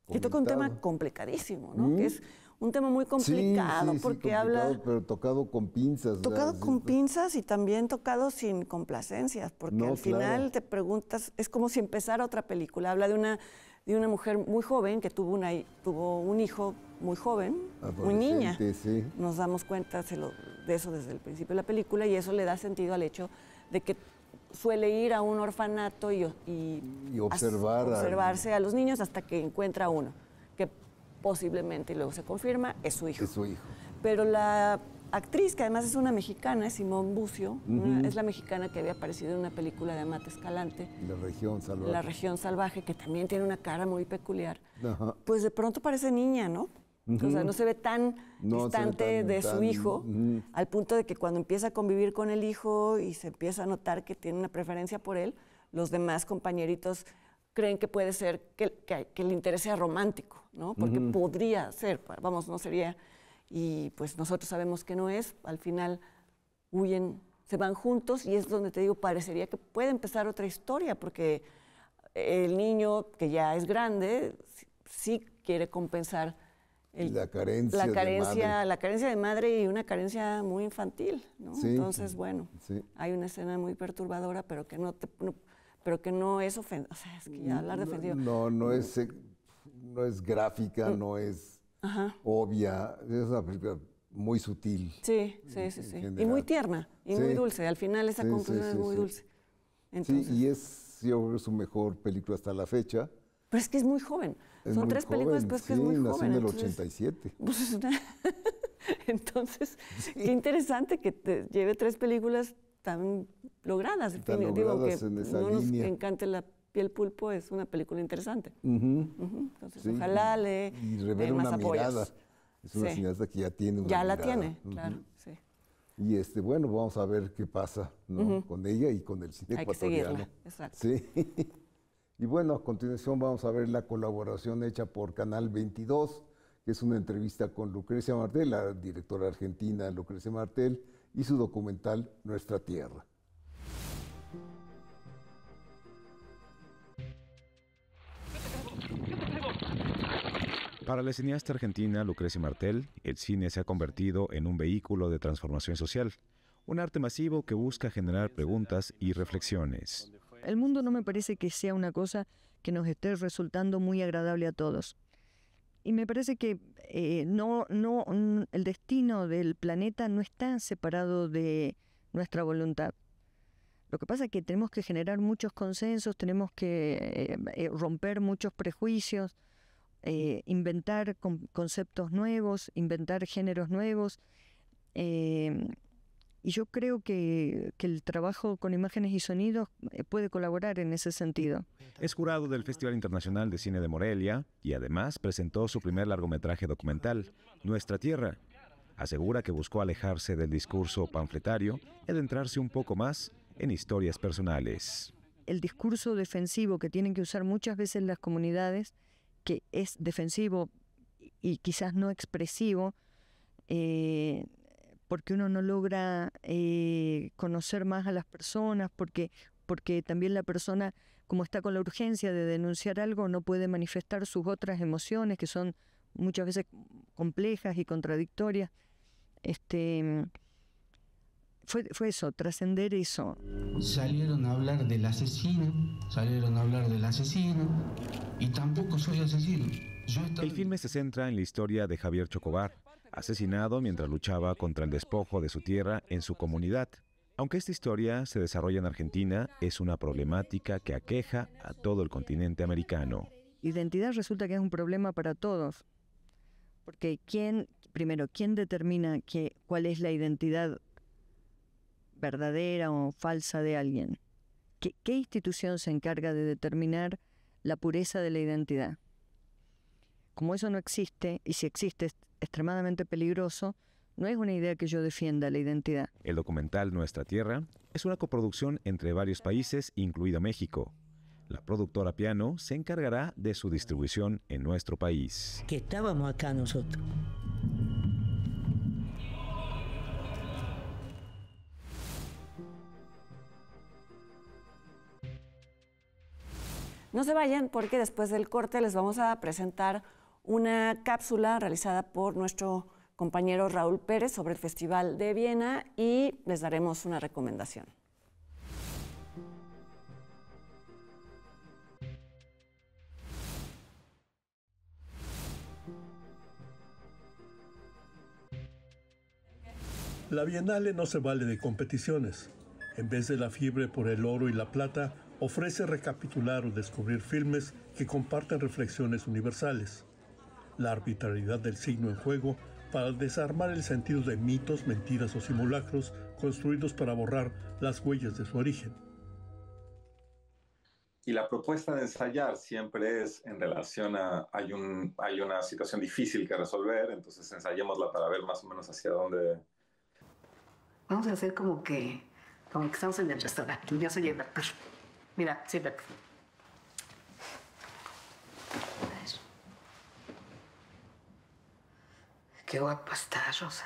comentado. Que toca un tema complicadísimo, ¿no? Que es un tema muy complicado, sí, porque complicado, habla... pero tocado con pinzas. Tocado con pinzas y también tocado sin complacencias, porque al final te preguntas, es como si empezara otra película. Habla de una mujer muy joven que tuvo un hijo muy joven, muy niña. Sí. Nos damos cuenta de eso desde el principio de la película y eso le da sentido al hecho de que suele ir a un orfanato y observarse a los niños hasta que encuentra uno, que posiblemente, y luego se confirma, es su hijo. Es su hijo. Pero la actriz, que además es una mexicana, es Simón Bucio, es la mexicana que había aparecido en una película de Amate Escalante. La región salvaje. La región salvaje, que también tiene una cara muy peculiar. Pues de pronto parece niña, ¿no? O sea, no se ve tan distante de su hijo, al punto de que cuando empieza a convivir con el hijo y se empieza a notar que tiene una preferencia por él, los demás compañeritos creen que puede ser que el interés sea romántico, ¿no? Porque podría ser, vamos, no sería... Y pues nosotros sabemos que no es, al final huyen, se van juntos y es donde te digo, parecería que puede empezar otra historia, porque el niño que ya es grande sí quiere compensar la carencia de madre y una carencia muy infantil, ¿no? Sí, entonces, bueno, hay una escena muy perturbadora, pero que no es ofensiva, o sea, es que ya hablar de ofensivo. No es gráfica, no es obvia, es una película muy sutil. Sí. Y muy tierna, y muy dulce. Al final esa conclusión es muy dulce. Entonces, sí, y yo creo que es su mejor película hasta la fecha. Pero es que es muy joven. Son tres películas, pues que es muy joven. Nació en el 87. Pues, entonces, qué interesante que te lleve tres películas tan logradas. Digo que en esa no línea. Nos encante La piel pulpo, es una película interesante. Entonces, ojalá le revela más una apoyos. mirada. Es una cineasta que ya tiene una mirada. Ya la tiene, claro, sí. Y bueno, vamos a ver qué pasa, ¿no? Con ella y con el cine ecuatoriano. Hay que seguirla, exacto. Sí. Y bueno, a continuación vamos a ver la colaboración hecha por Canal 22, que es una entrevista con Lucrecia Martel, la directora argentina Lucrecia Martel, y su documental Nuestra Tierra. Para la cineasta argentina Lucrecia Martel, el cine se ha convertido en un vehículo de transformación social, un arte masivo que busca generar preguntas y reflexiones. El mundo no me parece que sea una cosa que nos esté resultando muy agradable a todos. Y me parece que el destino del planeta no está separado de nuestra voluntad. Lo que pasa es que tenemos que generar muchos consensos, tenemos que romper muchos prejuicios, inventar conceptos nuevos, inventar géneros nuevos. Y yo creo que el trabajo con imágenes y sonidos puede colaborar en ese sentido. Es jurado del Festival Internacional de Cine de Morelia y además presentó su primer largometraje documental, Nuestra Tierra. Asegura que buscó alejarse del discurso panfletario y adentrarse un poco más en historias personales. El discurso defensivo que tienen que usar muchas veces las comunidades, que es defensivo y quizás no expresivo, porque uno no logra conocer más a las personas, porque también la persona, como está con la urgencia de denunciar algo, no puede manifestar sus otras emociones, que son muchas veces complejas y contradictorias. Fue eso, trascender eso. Salieron a hablar del asesino, y tampoco soy asesino. El filme se centra en la historia de Javier Chocobar, asesinado mientras luchaba contra el despojo de su tierra en su comunidad. Aunque esta historia se desarrolla en Argentina, es una problemática que aqueja a todo el continente americano. identidad resulta que es un problema para todos. Porque primero, ¿quién determina cuál es la identidad verdadera o falsa de alguien? ¿Qué institución se encarga de determinar la pureza de la identidad? Como eso no existe, y si existe es extremadamente peligroso, no es una idea que yo defienda la identidad. El documental Nuestra Tierra es una coproducción entre varios países, incluido México. La productora Piano se encargará de su distribución en nuestro país. Que estábamos acá nosotros. No se vayan porque después del corte les vamos a presentar una cápsula realizada por nuestro compañero Raúl Pérez sobre el Festival de Viena y les daremos una recomendación. La Bienale no se vale de competiciones. En vez de la fiebre por el oro y la plata, ofrece recapitular o descubrir filmes que comparten reflexiones universales. La arbitrariedad del signo en juego para desarmar el sentido de mitos, mentiras o simulacros construidos para borrar las huellas de su origen. Y la propuesta de ensayar siempre es en relación a hay una situación difícil que resolver, entonces ensayémosla para ver más o menos hacia dónde. Vamos a hacer como que estamos en el restaurante. Yo soy el doctor. Mira, siéntate. Qué guapa estás, Rosa.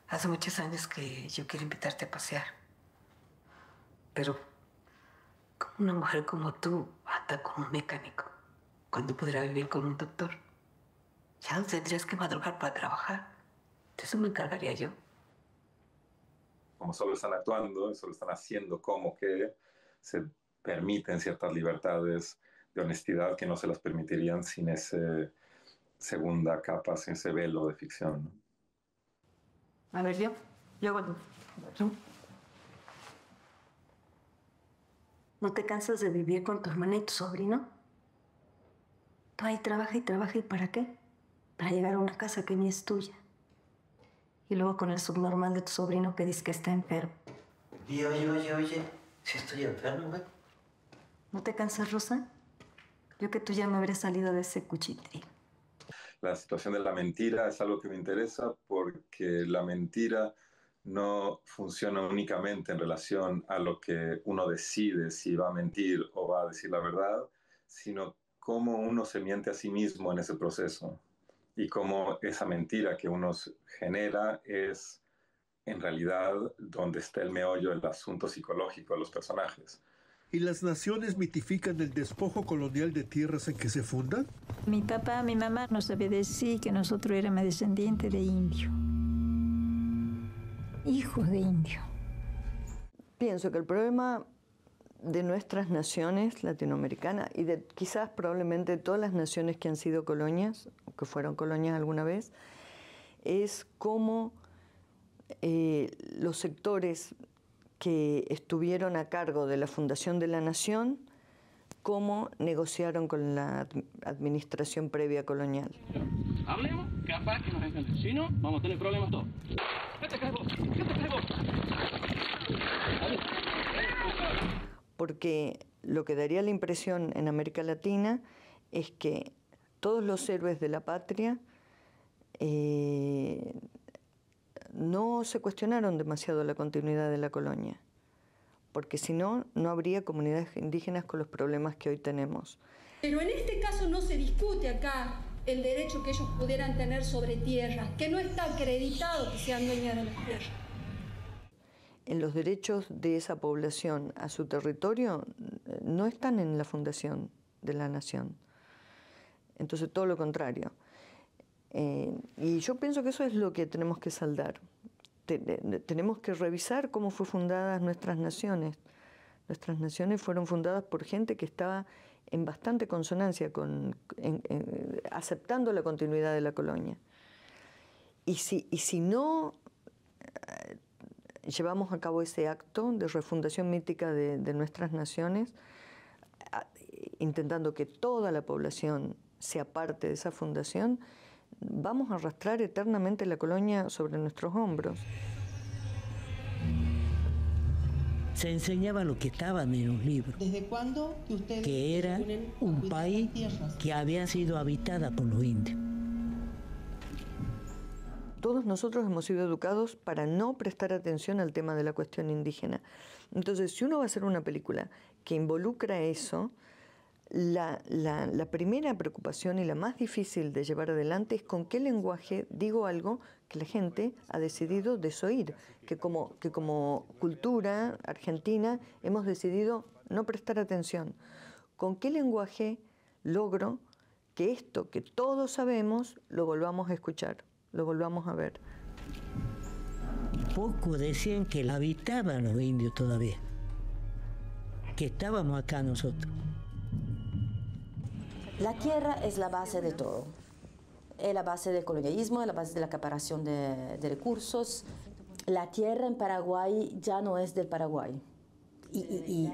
Hace muchos años que yo quiero invitarte a pasear. Pero como una mujer como tú anda con un mecánico, ¿cuándo podrá vivir con un doctor? Ya no tendrías que madrugar para trabajar. De eso me encargaría yo. Como solo están actuando y solo están haciendo como que se permiten ciertas libertades de honestidad que no se las permitirían sin ese segunda capa, sin ese velo de ficción, ¿no? A ver, yo ¿no te cansas de vivir con tu hermana y tu sobrino? Tú ahí trabaja y trabaja, ¿y para qué? Para llegar a una casa que ni es tuya. Y luego con el subnormal de tu sobrino que dice que está enfermo. Y oye, si estoy enfermo, güey. ¿No te cansas, Rosa? Yo que tú ya me habría salido de ese cuchitrín. La situación de la mentira es algo que me interesa porque la mentira no funciona únicamente en relación a lo que uno decide si va a mentir o va a decir la verdad, sino cómo uno se miente a sí mismo en ese proceso y cómo esa mentira que uno genera es en realidad donde está el meollo del asunto psicológico de los personajes. ¿Y las naciones mitifican el despojo colonial de tierras en que se fundan? Mi papá, mi mamá nos sabía decir que nosotros éramos descendientes de indio. Hijos de indio. Pienso que el problema de nuestras naciones latinoamericanas y de quizás probablemente todas las naciones que han sido colonias, o que fueron colonias alguna vez, es cómo los sectores que estuvieron a cargo de la fundación de la nación, cómo negociaron con la administración previa colonial. Hablemos, capaz que nos entienden. Si no, vamos a tener problemas todos. ¿Qué te crees vos? Porque lo que daría la impresión en América Latina es que todos los héroes de la patria no se cuestionaron demasiado la continuidad de la colonia, porque si no, no habría comunidades indígenas con los problemas que hoy tenemos. Pero en este caso no se discute acá el derecho que ellos pudieran tener sobre tierra, que no está acreditado que sean dueñas de las tierras. En los derechos de esa población a su territorio no están en la fundación de la nación. Entonces, todo lo contrario. Y yo pienso que eso es lo que tenemos que saldar. Tenemos que revisar cómo fueron fundadas nuestras naciones. Nuestras naciones fueron fundadas por gente que estaba en bastante consonancia aceptando la continuidad de la colonia. Y si no llevamos a cabo ese acto de refundación mítica de nuestras naciones, intentando que toda la población sea parte de esa fundación, vamos a arrastrar eternamente la colonia sobre nuestros hombros. Se enseñaba lo que estaba en los libros. ¿Desde cuándo que ustedes que era un país que había sido habitada por los indios? Todos nosotros hemos sido educados para no prestar atención al tema de la cuestión indígena. Entonces, si uno va a hacer una película que involucra eso, la primera preocupación y la más difícil de llevar adelante es con qué lenguaje digo algo que la gente ha decidido desoír, que como cultura argentina hemos decidido no prestar atención. ¿Con qué lenguaje logro que esto que todos sabemos lo volvamos a escuchar, lo volvamos a ver? Pocos decían que la habitaban los indios todavía, que estábamos acá nosotros. La tierra es la base de todo. Es la base del colonialismo, es la base de la acaparación de recursos. La tierra en Paraguay ya no es del Paraguay. Y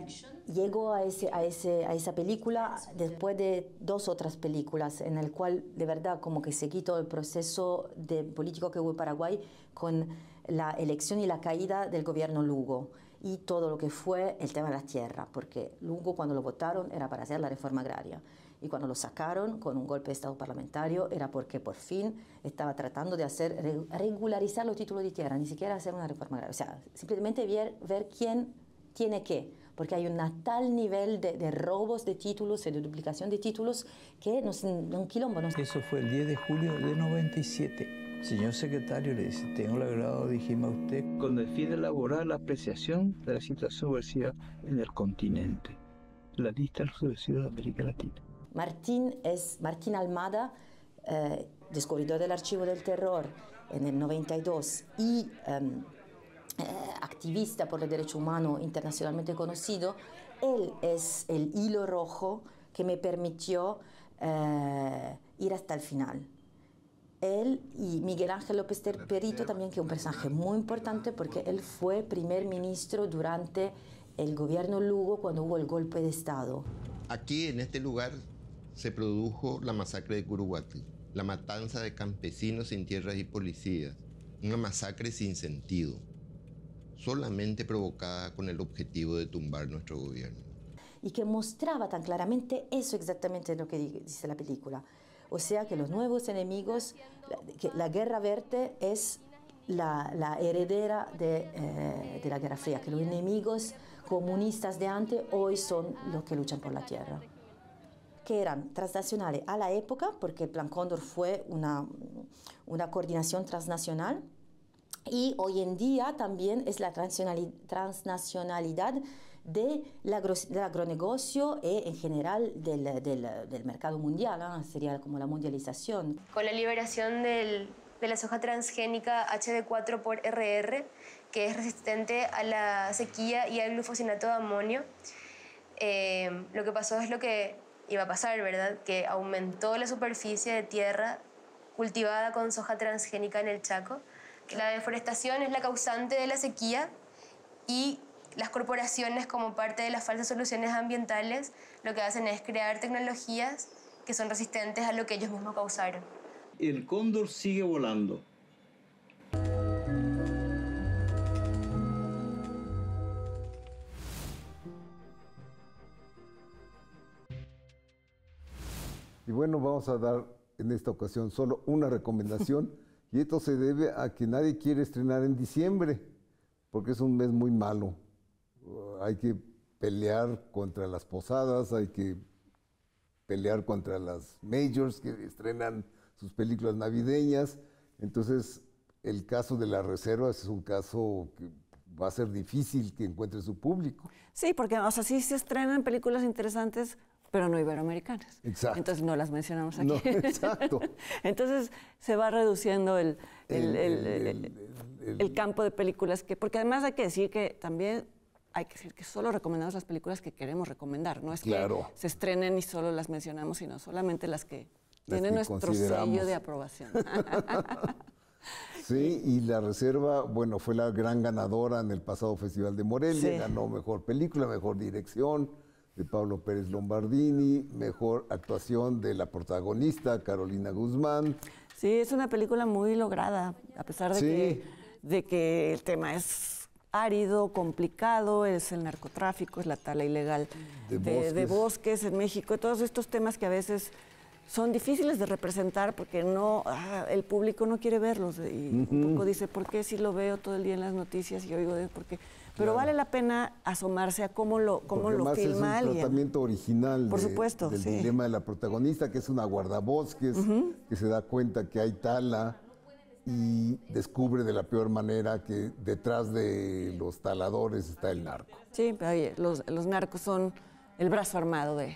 llego a esa película después de 2 otras películas en el cual de verdad como que seguí todo el proceso de político que hubo en Paraguay con la elección y la caída del gobierno Lugo y todo lo que fue el tema de la tierra, porque Lugo cuando lo votaron era para hacer la reforma agraria. Y cuando lo sacaron con un golpe de Estado parlamentario era porque por fin estaba tratando de regularizar los títulos de tierra, ni siquiera hacer una reforma agraria. O sea, simplemente ver quién tiene qué, porque hay un tal nivel de robos de títulos y de duplicación de títulos que un quilombo. Eso fue el 10 de julio de 97. Señor secretario, le dice, tengo el agrado, dijimos a usted, con el fin de elaborar la apreciación de la situación subversiva en el continente. La lista de los subversivos de América Latina. Martín Almada, descubridor del Archivo del Terror en el 92 y activista por los derechos humanos internacionalmente conocido, él es el hilo rojo que me permitió ir hasta el final. Él y Miguel Ángel López Perito también, que es un personaje muy importante porque él fue primer ministro durante el gobierno Lugo cuando hubo el golpe de Estado. Aquí, en este lugar, se produjo la masacre de Curuguatl, la matanza de campesinos sin tierras y policías, una masacre sin sentido, solamente provocada con el objetivo de tumbar nuestro gobierno. Y que mostraba tan claramente eso exactamente lo que dice la película. O sea que los nuevos enemigos, que la guerra verde es la heredera de la Guerra Fría, que los enemigos comunistas de antes hoy son los que luchan por la tierra, que eran transnacionales a la época, porque el Plan Cóndor fue una coordinación transnacional, y hoy en día también es la transnacionalidad del agronegocio y en general del mercado mundial, ¿no? Sería como la mundialización. Con la liberación de la soja transgénica HB4 por RR, que es resistente a la sequía y al glufosinato de amonio, lo que pasó es lo que iba a pasar, ¿verdad? Que aumentó la superficie de tierra cultivada con soja transgénica en el Chaco. La deforestación es la causante de la sequía y las corporaciones, como parte de las falsas soluciones ambientales, lo que hacen es crear tecnologías que son resistentes a lo que ellos mismos causaron. El cóndor sigue volando. Y bueno, vamos a dar en esta ocasión solo una recomendación, y esto se debe a que nadie quiere estrenar en diciembre, porque es un mes muy malo. Hay que pelear contra las posadas, hay que pelear contra las majors que estrenan sus películas navideñas. Entonces, el caso de La Reserva es un caso que va a ser difícil que encuentre su público. Sí, porque o sea, sí se estrenan películas interesantes, pero no iberoamericanas. Exacto. Entonces no las mencionamos aquí. No, exacto. Entonces se va reduciendo el campo de películas que, porque además hay que decir que también hay que decir que solo recomendamos las películas que queremos recomendar. No es claro, que se estrenen y solo las mencionamos, sino solamente las que tienen nuestro sello de aprobación. Sí, y La Reserva, bueno, fue la gran ganadora en el pasado Festival de Morelia, sí. Ganó mejor película, mejor dirección, de Pablo Pérez Lombardini, mejor actuación de la protagonista, Carolina Guzmán. Sí, es una película muy lograda, a pesar de, Sí. que el tema es árido, complicado, es el narcotráfico, es la tala ilegal de bosques en México, todos estos temas que a veces son difíciles de representar porque no, el público no quiere verlos y un poco dice, ¿por qué si lo veo todo el día en las noticias y oigo de por qué? Pero vale la pena asomarse a cómo lo filma alguien. Es un tratamiento original Por supuesto, del sí. dilema de la protagonista, que es una guardabosques, que se da cuenta que hay tala y descubre de la peor manera que detrás de los taladores está el narco. Sí, pero oye, los narcos son el brazo armado de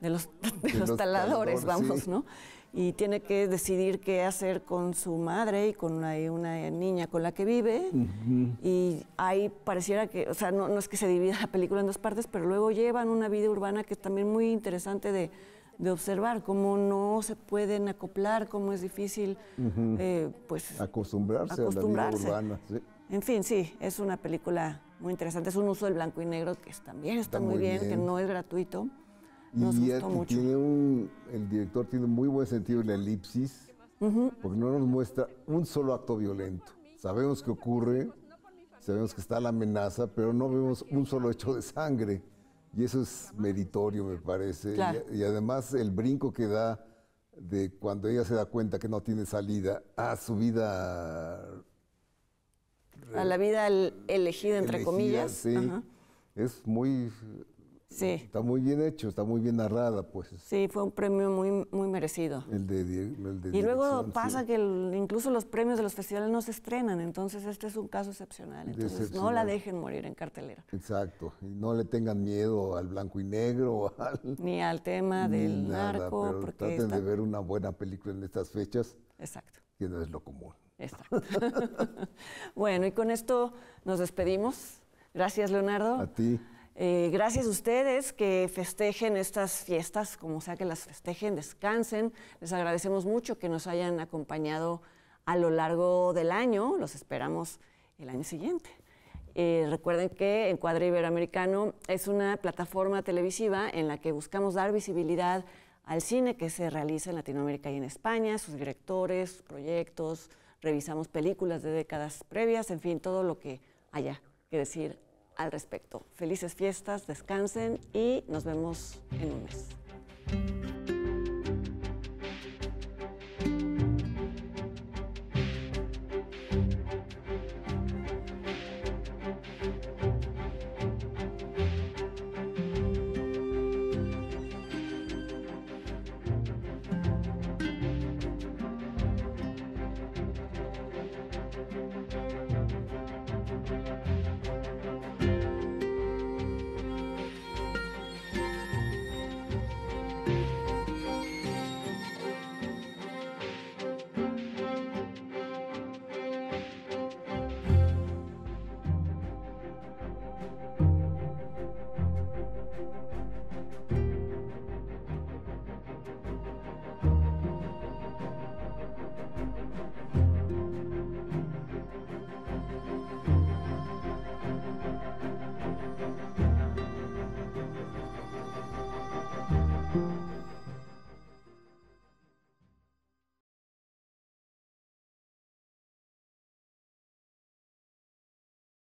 los taladores, vamos, sí. ¿no? Y tiene que decidir qué hacer con su madre y con una niña con la que vive. Y ahí pareciera que, o sea, no es que se divida la película en dos partes, pero luego llevan una vida urbana que es también muy interesante de observar, cómo no se pueden acoplar, cómo es difícil pues acostumbrarse a la vida urbana. Sí. En fin, sí, es una película muy interesante. Es un uso del blanco y negro que también está muy bien, que no es gratuito. Nos gustó mucho. El director tiene muy buen sentido de la elipsis, porque no nos muestra un solo acto violento. Sabemos que ocurre, sabemos que está la amenaza, pero no vemos un solo hecho de sangre. Y eso es meritorio, me parece. Claro. Y además el brinco que da de cuando ella se da cuenta que no tiene salida a su vida... A la vida elegida, entre comillas. Sí, es muy... Sí. Está muy bien hecho, está muy bien narrada, pues. Sí, fue un premio muy, muy merecido. El de y luego pasa que incluso los premios de los festivales no se estrenan, entonces este es un caso excepcional. Entonces no la dejen morir en cartelera. Exacto, y no le tengan miedo al blanco y negro, ni al tema del narco. Pero porque traten de ver una buena película en estas fechas. Exacto. Que no es lo común. Exacto. Bueno, y con esto nos despedimos. Gracias, Leonardo. A ti. Gracias a ustedes que festejen estas fiestas, como sea que las festejen, descansen. Les agradecemos mucho que nos hayan acompañado a lo largo del año. Los esperamos el año siguiente. Recuerden que Encuadre Iberoamericano es una plataforma televisiva en la que buscamos dar visibilidad al cine que se realiza en Latinoamérica y en España, sus directores, proyectos, revisamos películas de décadas previas, en fin, todo lo que haya que decir al respecto. Felices fiestas, descansen y nos vemos en un mes.